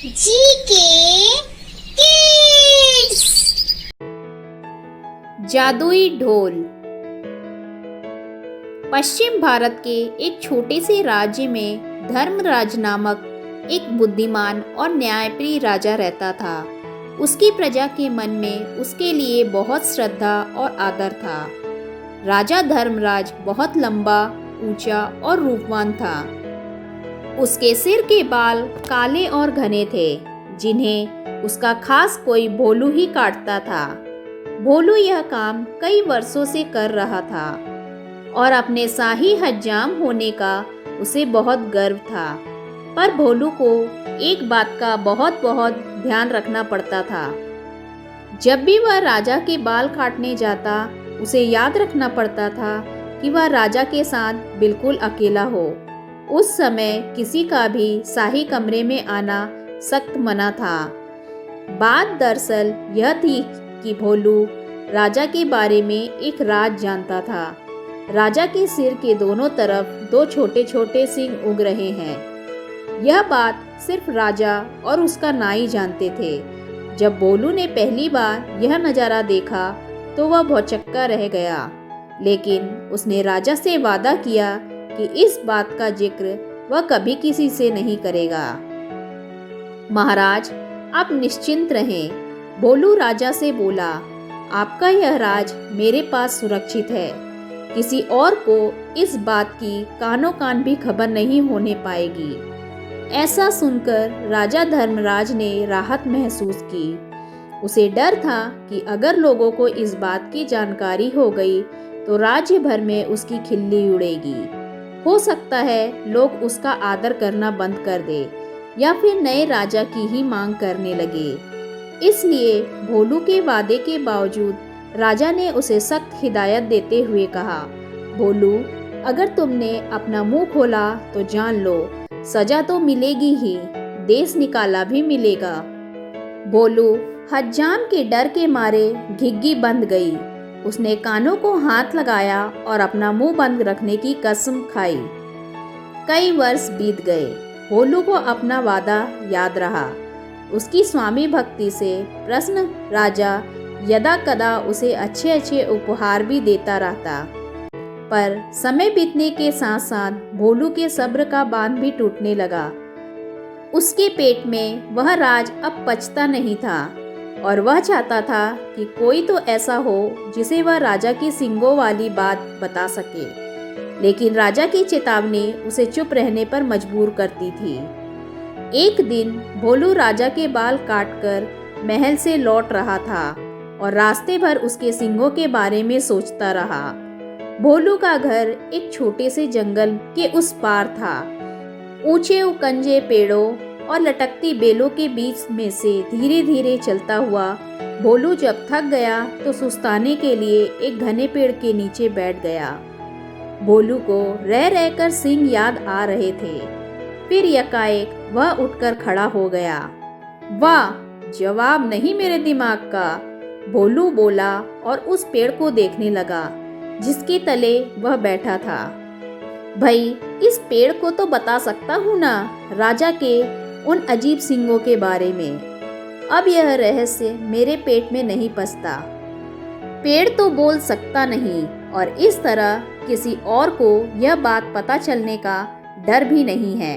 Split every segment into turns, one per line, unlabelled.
GK kids.
जादुई ढोल। पश्चिम भारत के एक छोटे से राज्य में धर्मराज नामक एक बुद्धिमान और न्यायप्रिय राजा रहता था। उसकी प्रजा के मन में उसके लिए बहुत श्रद्धा और आदर था। राजा धर्मराज बहुत लंबा, ऊंचा और रूपवान था। उसके सिर के बाल काले और घने थे, जिन्हें उसका खास कोई भोलू ही काटता था। भोलू यह काम कई वर्षों से कर रहा था और अपने शाही हज्जाम होने का उसे बहुत गर्व था। पर भोलू को एक बात का बहुत ध्यान रखना पड़ता था। जब भी वह राजा के बाल काटने जाता, उसे याद रखना पड़ता था कि वह राजा के साथ बिल्कुल अकेला हो। उस समय किसी का भी शाही कमरे में आना सख्त मना था। बात दरअसल यह थी कि भोलू राजा के बारे में एक राज जानता था। राजा के सिर के दोनों तरफ दो छोटे छोटे सिंह उग रहे हैं। यह बात सिर्फ राजा और उसका नाई जानते थे। जब भोलू ने पहली बार यह नज़ारा देखा तो वह भौचक्का रह गया, लेकिन उसने राजा से वादा किया कि इस बात का जिक्र वह कभी किसी से नहीं करेगा। महाराज, आप निश्चिंत रहें, भोलू राजा से बोला। आपका यह राज मेरे पास सुरक्षित है। किसी और को इस बात की कानों कान भी खबर नहीं होने पाएगी। ऐसा सुनकर राजा धर्मराज ने राहत महसूस की। उसे डर था कि अगर लोगों को इस बात की जानकारी हो गई तो राज्य भर में उसकी खिल्ली उड़ेगी। हो सकता है लोग उसका आदर करना बंद कर दे या फिर नए राजा की ही मांग करने लगे। इसलिए भोलू के वादे के बावजूद राजा ने उसे सख्त हिदायत देते हुए कहा, भोलू, अगर तुमने अपना मुंह खोला तो जान लो, सजा तो मिलेगी ही, देश निकाला भी मिलेगा। भोलू हज्जाम के डर के मारे घिग्गी बंद गई। उसने कानों को हाथ लगाया और अपना मुंह बंद रखने की कसम खाई। कई वर्ष बीत गए। भोलू को अपना वादा याद रहा। उसकी स्वामी भक्ति से प्रसन्न राजा यदा कदा उसे अच्छे अच्छे उपहार भी देता रहता। पर समय बीतने के साथ साथ भोलू के सब्र का बांध भी टूटने लगा। उसके पेट में वह राज अब पचता नहीं था और वह चाहता था कि कोई तो ऐसा हो जिसे वह राजा की सींगों वाली बात बता सके। लेकिन राजा की चेतावनी उसे चुप रहने पर मजबूर करती थी। एक दिन भोलू राजा के बाल काटकर महल से लौट रहा था और रास्ते भर उसके सींगों के बारे में सोचता रहा। भोलू का घर एक छोटे से जंगल के उस पार था। ऊंचे उकंजे पेड़ों और लटकती बेलों के बीच में से धीरे धीरे चलता हुआ भोलू जब थक गया तो सुस्ताने के लिए एक घने पेड़ के नीचे बैठ गया। भोलू को रह रहकर सिंह याद आ रहे थे। फिर यकाएक वह उठकर खड़ा हो गया। वाह, जवाब नहीं मेरे दिमाग का, भोलू बोला और उस पेड़ को देखने लगा जिसके तले वह बैठा था। भाई, इस पेड़ को तो बता सकता हूँ ना राजा के उन अजीब सींगों के बारे में। अब यह रहस्य मेरे पेट में नहीं पसता। पेड़ तो बोल सकता नहीं और इस तरह किसी और को यह बात पता चलने का डर भी नहीं है।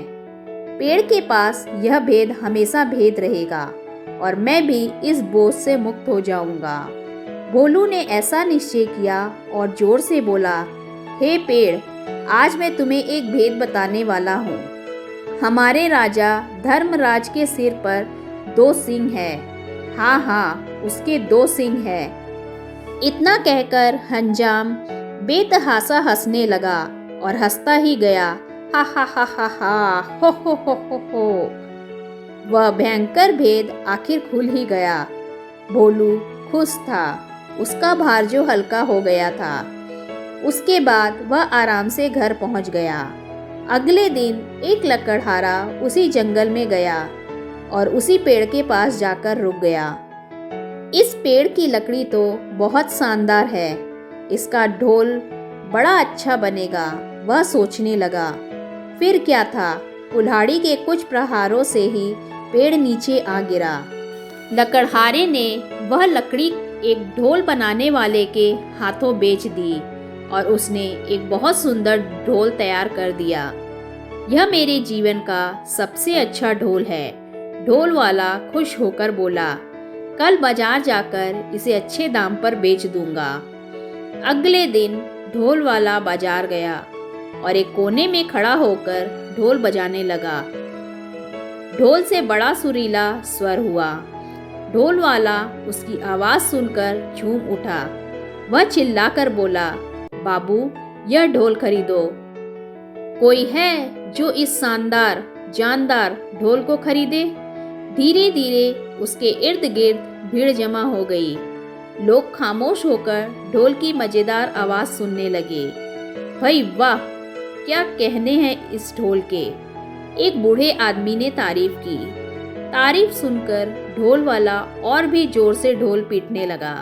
पेड़ के पास यह भेद हमेशा भेद रहेगा और मैं भी इस बोझ से मुक्त हो जाऊंगा। भोलू ने ऐसा निश्चय किया और जोर से बोला, हे पेड़, आज मैं तुम्हें एक भेद बताने वाला हूँ। हमारे राजा धर्मराज के सिर पर दो सिंह हैं। हाँ हाँ, उसके दो सिंह हैं। इतना कहकर हंजाम बेतहासा हंसने लगा और हंसता ही गया। हा हा हा हा हा, हो। वह भयंकर भेद आखिर खुल ही गया। भोलू खुश था। उसका भार जो हल्का हो गया था। उसके बाद वह आराम से घर पहुंच गया। अगले दिन एक लकड़हारा उसी जंगल में गया और उसी पेड़ के पास जाकर रुक गया। इस पेड़ की लकड़ी तो बहुत शानदार है, इसका ढोल बड़ा अच्छा बनेगा, वह सोचने लगा। फिर क्या था, कुल्हाड़ी के कुछ प्रहारों से ही पेड़ नीचे आ गिरा। लकड़हारे ने वह लकड़ी एक ढोल बनाने वाले के हाथों बेच दी और उसने एक बहुत सुंदर ढोल तैयार कर दिया। यह मेरे जीवन का सबसे अच्छा ढोल है, ढोल वाला खुश होकर बोला। कल बाजार जाकर इसे अच्छे दाम पर बेच दूंगा। अगले दिन ढोल वाला बाजार गया और एक कोने में खड़ा होकर ढोल बजाने लगा। ढोल से बड़ा सुरीला स्वर हुआ। ढोल वाला उसकी आवाज़ सुनकर झूम उठा। वह चिल्लाकर बोला, बाबू, यह ढोल खरीदो। कोई है जो इस शानदार जानदार ढोल को खरीदे? धीरे धीरे उसके इर्द गिर्द भीड़ जमा हो गई। लोग खामोश होकर ढोल की मज़ेदार आवाज़ सुनने लगे। भाई वाह, क्या कहने हैं इस ढोल के, एक बूढ़े आदमी ने तारीफ की। तारीफ सुनकर ढोल वाला और भी जोर से ढोल पीटने लगा।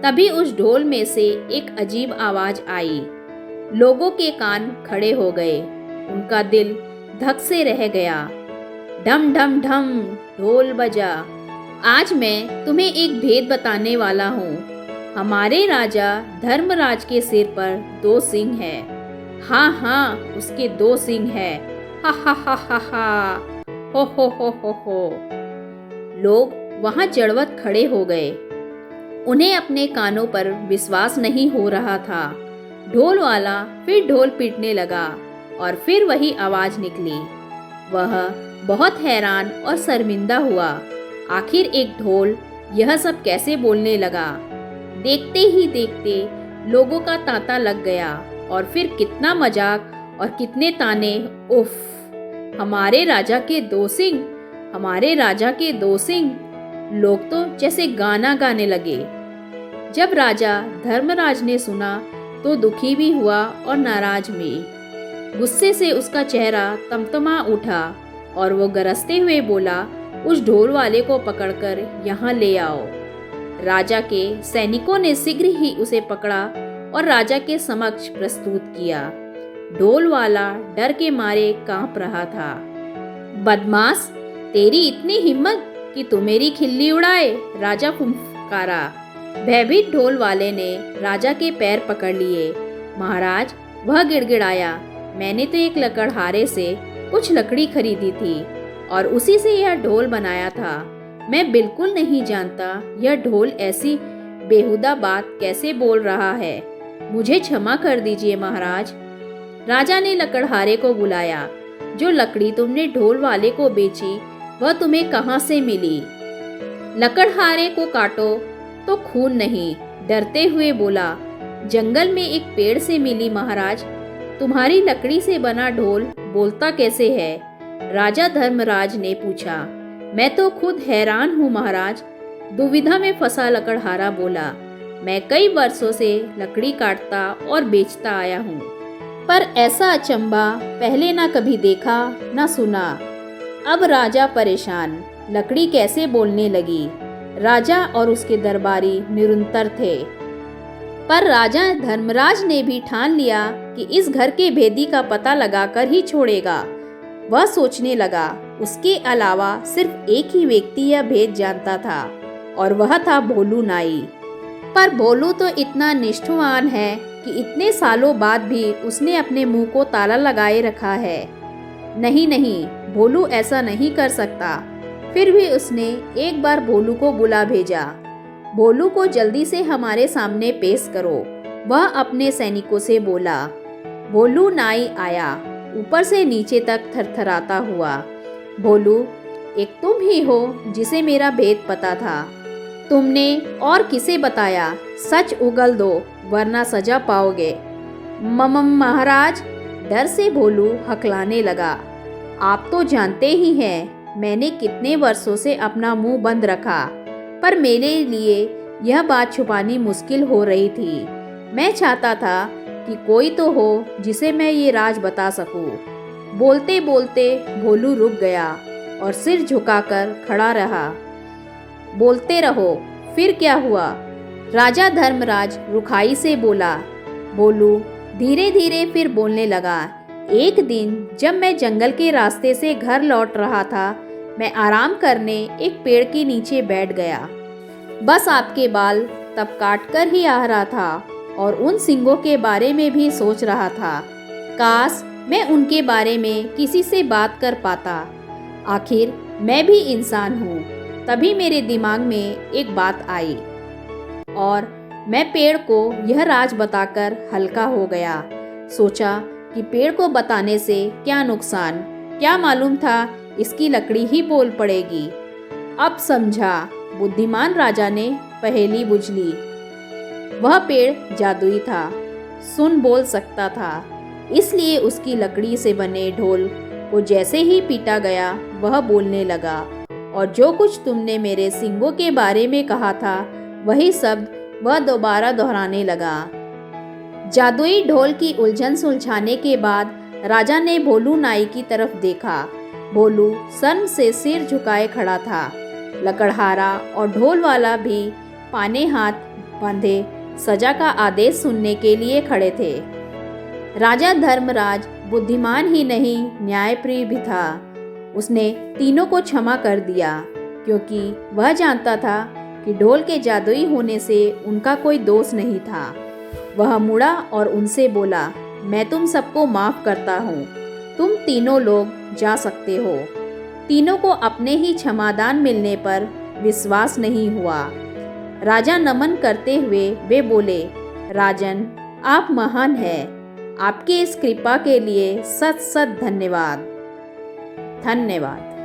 तभी उस ढोल में से एक अजीब आवाज़ आई। लोगों के कान खड़े हो गए, उनका दिल धक से रह गया। ढम ढम ढम ढोल बजा। आज मैं तुम्हें एक भेद बताने वाला हूँ। हमारे राजा धर्मराज के सिर पर 2 सींग है। हाँ हाँ, उसके 2 सींग है। हा हा हा हा हा, हो हो। लोग वहां जड़वत खड़े हो गए। उन्हें अपने कानों पर विश्वास नहीं हो रहा था। ढोल वाला फिर ढोल पीटने लगा और फिर वही आवाज निकली। वह बहुत हैरान और शर्मिंदा हुआ। आखिर एक ढोल यह सब कैसे बोलने लगा? देखते ही देखते लोगों का तांता लग गया और फिर कितना मजाक और कितने ताने। उफ, हमारे राजा के 2 सींग, हमारे राजा के 2 सींग। लोग तो जैसे गाना गाने लगे। जब राजा धर्मराज ने सुना तो दुखी भी हुआ और नाराज भी। गुस्से से उसका चेहरा तमतमा उठा और वो गरजते हुए बोला, उस ढोल वाले को पकड़कर यहाँ ले आओ। राजा के सैनिकों ने शीघ्र ही उसे पकड़ा और राजा के समक्ष प्रस्तुत किया। ढोल वाला डर के मारे कांप रहा था। बदमाश, तेरी इतनी हिम्मत कि तू मेरी खिल्ली उड़ाए, राजा फुफकारा। भयभीत ढोल वाले ने राजा के पैर पकड़ लिए। महाराज, वह गिड़गिड़ाया, मैंने तो एक लकड़हारे से कुछ लकड़ी खरीदी थी और उसी से यह ढोल बनाया था। मैं बिल्कुल नहीं जानता यह ढोल ऐसी बेहुदा बात कैसे बोल रहा है। मुझे क्षमा कर दीजिए महाराज। राजा ने लकड़हारे को बुलाया। जो लकड़ी तुमने ढोल वाले को बेची वह तुम्हें कहाँ से मिली? लकड़हारे को काटो तो खून नहीं, डरते हुए बोला, जंगल में एक पेड़ से मिली महाराज। तुम्हारी लकड़ी से बना ढोल बोलता कैसे है? राजा धर्मराज ने पूछा। मैं तो खुद हैरान हूँ महाराज, दुविधा में फंसा लकड़हारा बोला। मैं कई वर्षों से लकड़ी काटता और बेचता आया हूँ, पर ऐसा अचंबा पहले ना कभी देखा ना सुना। अब राजा परेशान, लकड़ी कैसे बोलने लगी? राजा और उसके दरबारी निरंतर थे, पर राजा धर्मराज ने भी ठान लिया कि इस घर के भेदी का पता लगाकर ही छोड़ेगा। वह सोचने लगा, उसके अलावा सिर्फ एक ही व्यक्ति यह भेद जानता था और वह था भोलू नाई। पर भोलू तो इतना निष्ठुवान है कि इतने सालों बाद भी उसने अपने मुंह को ताला लगाए रखा है। नहीं नहीं, भोलू ऐसा नहीं कर सकता। फिर भी उसने एक बार भोलू को बुला भेजा। भोलू को जल्दी से हमारे सामने पेश करो, वह अपने सैनिकों से बोला। भोलू नाई आया, ऊपर से नीचे तक थरथराता हुआ। भोलू, एक तुम ही हो जिसे मेरा भेद पता था। तुमने और किसे बताया? सच उगल दो वरना सजा पाओगे। महाराज, डर से भोलू हकलाने लगा। आप तो जानते ही हैं मैंने कितने वर्षों से अपना मुंह बंद रखा, पर मेरे लिए यह बात छुपानी मुश्किल हो रही थी। मैं चाहता था कि कोई तो हो जिसे मैं ये राज बता सकूं। बोलते बोलते भोलू रुक गया और सिर झुकाकर खड़ा रहा। बोलते रहो, फिर क्या हुआ? राजा धर्मराज रुखाई से बोला। भोलू धीरे धीरे फिर बोलने लगा। एक दिन जब मैं जंगल के रास्ते से घर लौट रहा था, मैं आराम करने एक पेड़ के नीचे बैठ गया। बस आपके बाल तब काट कर ही आ रहा था और उन सींगों के बारे में भी सोच रहा था। काश मैं उनके बारे में किसी से बात कर पाता। आखिर मैं भी इंसान हूँ। तभी मेरे दिमाग में एक बात आई और मैं पेड़ को यह राज बताकर हल्का हो गया। सोचा कि पेड़ को बताने से क्या नुकसान, क्या मालूम था इसकी लकड़ी ही बोल पड़ेगी। अब समझा, बुद्धिमान राजा ने पहेली बुझ ली। वह पेड़ जादुई था, सुन बोल सकता था, इसलिए उसकी लकड़ी से बने ढोल को जैसे ही पीटा गया वह बोलने लगा और जो कुछ तुमने मेरे सींगों के बारे में कहा था वही शब्द वह दोबारा दोहराने लगा। जादुई ढोल की उलझन सुलझाने के बाद राजा ने भोलू नाई की तरफ देखा। भोलू शर्म से सिर झुकाए खड़ा था। लकड़हारा और ढोल वाला भी पाने हाथ बांधे सजा का आदेश सुनने के लिए खड़े थे। राजा धर्मराज बुद्धिमान ही नहीं न्यायप्रिय भी था। उसने तीनों को क्षमा कर दिया क्योंकि वह जानता था कि ढोल के जादुई होने से उनका कोई दोष नहीं था। वह मुड़ा और उनसे बोला, मैं तुम सबको माफ करता हूँ। तुम तीनों लोग जा सकते हो। तीनों को अपने ही क्षमादान मिलने पर विश्वास नहीं हुआ। राजा नमन करते हुए वे बोले, राजन आप महान हैं। आपके इस कृपा के लिए सत सत धन्यवाद। धन्यवाद।